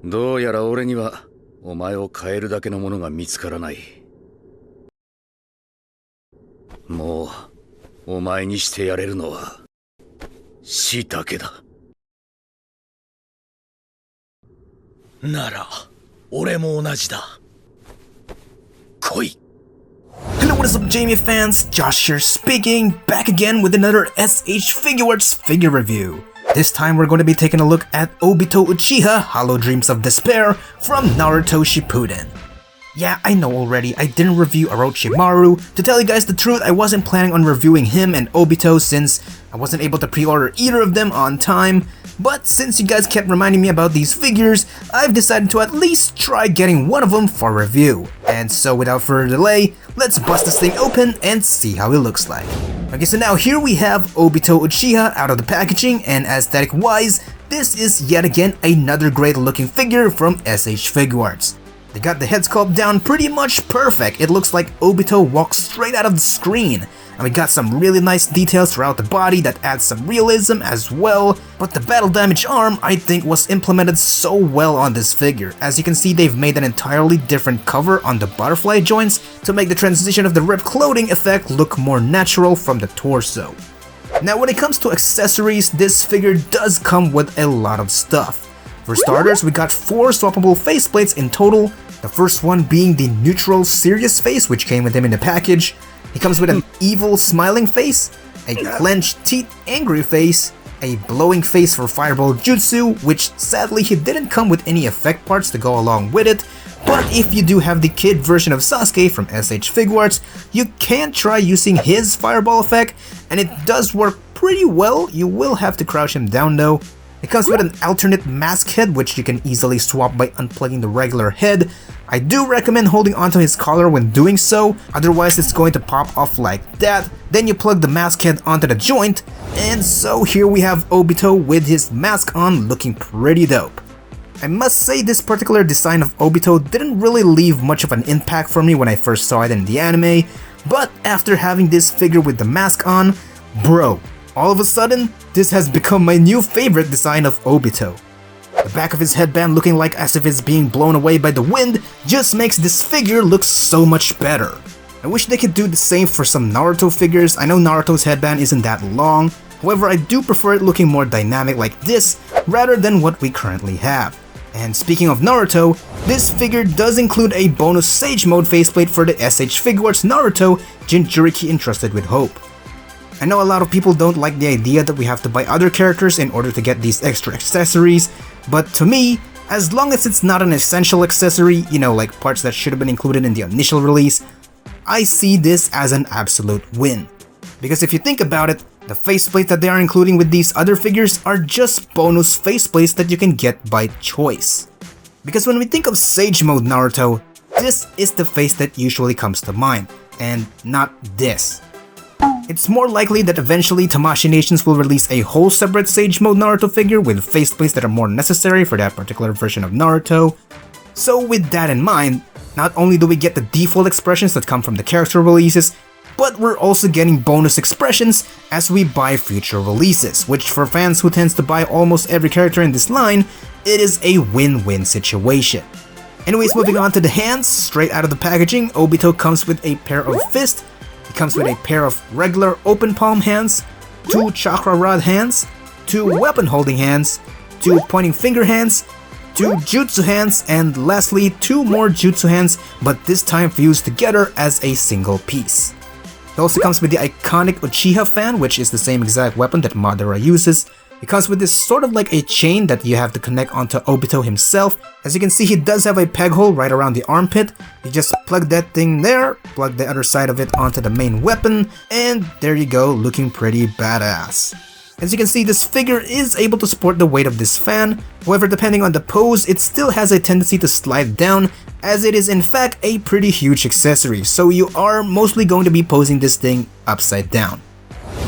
どうやら俺にはお前を変えるだけのものが見つからない。もうお前にしてやれるのは死だけだ。なら俺も同じだ。来い。 Hello, what is up, Jamie fans? Josh here speaking, back again with another SH Figuarts figure review. This time we're going to be taking a look at Obito Uchiha, Hollow Dreams of Despair from Naruto Shippuden. Yeah, I know already, I didn't review Orochimaru. To tell you guys the truth, I wasn't planning on reviewing him and Obito since I wasn't able to pre-order either of them on time. But since you guys kept reminding me about these figures, I've decided to at least try getting one of them for review. And so without further delay, let's bust this thing open and see how it looks like. Okay, so now here we have Obito Uchiha out of the packaging, and aesthetic wise, this is yet again another great looking figure from SH Figuarts. They got the head sculpt down pretty much perfect. It looks like Obito walks straight out of the screen. And we got some really nice details throughout the body that adds some realism as well. But the battle damage arm, I think, was implemented so well on this figure. As you can see, they've made an entirely different cover on the butterfly joints to make the transition of the ripped clothing effect look more natural from the torso. Now when it comes to accessories, this figure does come with a lot of stuff. For starters, we got 4 swappable faceplates in total, the first one being the neutral serious face which came with him in the package. He comes with an evil smiling face, a clenched teeth angry face, a blowing face for fireball jutsu, which sadly he didn't come with any effect parts to go along with it, but if you do have the kid version of Sasuke from SH Figuarts, you can try using his fireball effect, and it does work pretty well. You will have to crouch him down though. It comes with an alternate mask head which you can easily swap by unplugging the regular head. I do recommend holding onto his collar when doing so, otherwise it's going to pop off like that. Then you plug the mask head onto the joint, and so here we have Obito with his mask on looking pretty dope. I must say this particular design of Obito didn't really leave much of an impact for me when I first saw it in the anime, but after having this figure with the mask on, bro, all of a sudden, this has become my new favorite design of Obito. The back of his headband looking like as if it's being blown away by the wind just makes this figure look so much better. I wish they could do the same for some Naruto figures. I know Naruto's headband isn't that long, however I do prefer it looking more dynamic like this rather than what we currently have. And speaking of Naruto, this figure does include a bonus Sage Mode faceplate for the SH Figuarts Naruto Jinchuriki entrusted with Hope. I know a lot of people don't like the idea that we have to buy other characters in order to get these extra accessories, but to me, as long as it's not an essential accessory, you know, like parts that should have been included in the initial release, I see this as an absolute win. Because if you think about it, the faceplates that they are including with these other figures are just bonus faceplates that you can get by choice. Because when we think of Sage Mode Naruto, this is the face that usually comes to mind, and not this. It's more likely that eventually Tamashii Nations will release a whole separate Sage Mode Naruto figure with faceplates that are more necessary for that particular version of Naruto. So with that in mind, not only do we get the default expressions that come from the character releases, but we're also getting bonus expressions as we buy future releases, which for fans who tends to buy almost every character in this line, it is a win-win situation. Anyways, moving on to the hands, straight out of the packaging, Obito comes with a pair of fists. It comes with a pair of regular open palm hands, 2 chakra rod hands, 2 weapon holding hands, 2 pointing finger hands, 2 jutsu hands, and lastly 2 more jutsu hands, but this time fused together as a single piece. It also comes with the iconic Uchiha fan, which is the same exact weapon that Madara uses. It comes with this sort of like a chain that you have to connect onto Obito himself. As you can see, he does have a peg hole right around the armpit. You just plug that thing there, plug the other side of it onto the main weapon, and there you go, looking pretty badass. As you can see, this figure is able to support the weight of this fan. However, depending on the pose, it still has a tendency to slide down, as it is in fact a pretty huge accessory, so you are mostly going to be posing this thing upside down.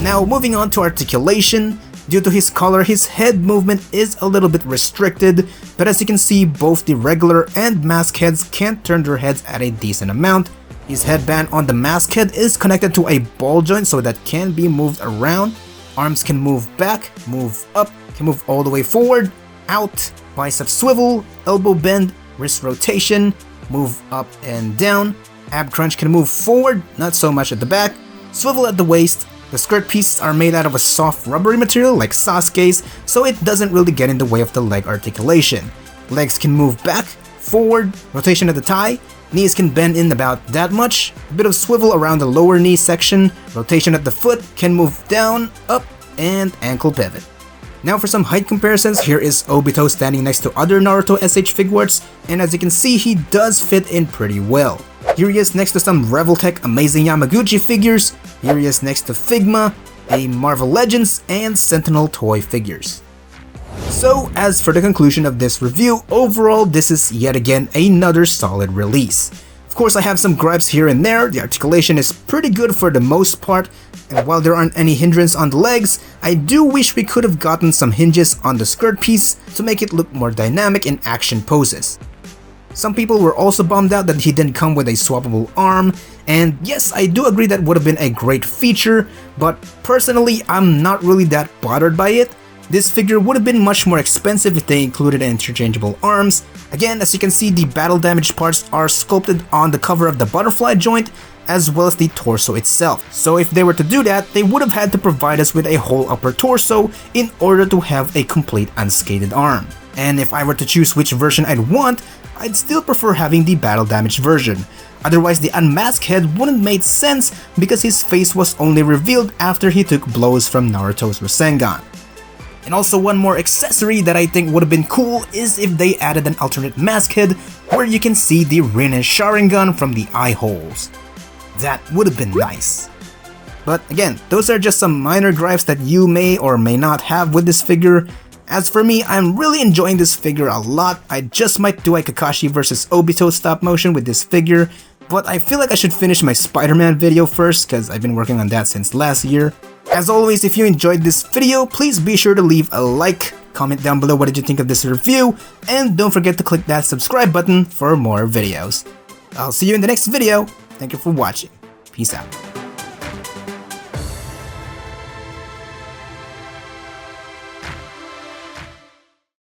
Now moving on to articulation. Due to his color, his head movement is a little bit restricted, but as you can see, both the regular and mask heads can turn their heads at a decent amount. His headband on the mask head is connected to a ball joint so that can be moved around. Arms can move back, move up, can move all the way forward, out, bicep swivel, elbow bend, wrist rotation, move up and down, ab crunch can move forward, not so much at the back, swivel at the waist. The skirt pieces are made out of a soft rubbery material like Sasuke's, so it doesn't really get in the way of the leg articulation. Legs can move back, forward, rotation at the thigh, knees can bend in about that much, a bit of swivel around the lower knee section, rotation at the foot, can move down, up, and ankle pivot. Now for some height comparisons, here is Obito standing next to other Naruto SH Figuarts, and as you can see, he does fit in pretty well. Here he is next to some Revoltech Amazing Yamaguchi figures, here he is next to Figma, a Marvel Legends, and Sentinel toy figures. So as for the conclusion of this review, overall this is yet again another solid release. Of course I have some gripes here and there, the articulation is pretty good for the most part, and while there aren't any hindrance on the legs, I do wish we could have gotten some hinges on the skirt piece to make it look more dynamic in action poses. Some people were also bummed out that he didn't come with a swappable arm, and yes, I do agree that would have been a great feature, but personally I'm not really that bothered by it. This figure would have been much more expensive if they included interchangeable arms. Again, as you can see, the battle damage parts are sculpted on the cover of the butterfly joint as well as the torso itself. So if they were to do that, they would have had to provide us with a whole upper torso in order to have a complete unscathed arm. And if I were to choose which version I'd want, I'd still prefer having the battle damage version. Otherwise, the unmasked head wouldn't make sense because his face was only revealed after he took blows from Naruto's Rasengan. And also one more accessory that I think would have been cool is if they added an alternate mask head where you can see the Rin and Sharingan from the eye holes. That would have been nice. But again, those are just some minor gripes that you may or may not have with this figure. As for me, I'm really enjoying this figure a lot. I just might do a Kakashi vs Obito stop motion with this figure, but I feel like I should finish my Spider-Man video first because I've been working on that since last year. As always, if you enjoyed this video, please be sure to leave a like, comment down below what did you think of this review, and don't forget to click that subscribe button for more videos. I'll see you in the next video. Thank you for watching. Peace out.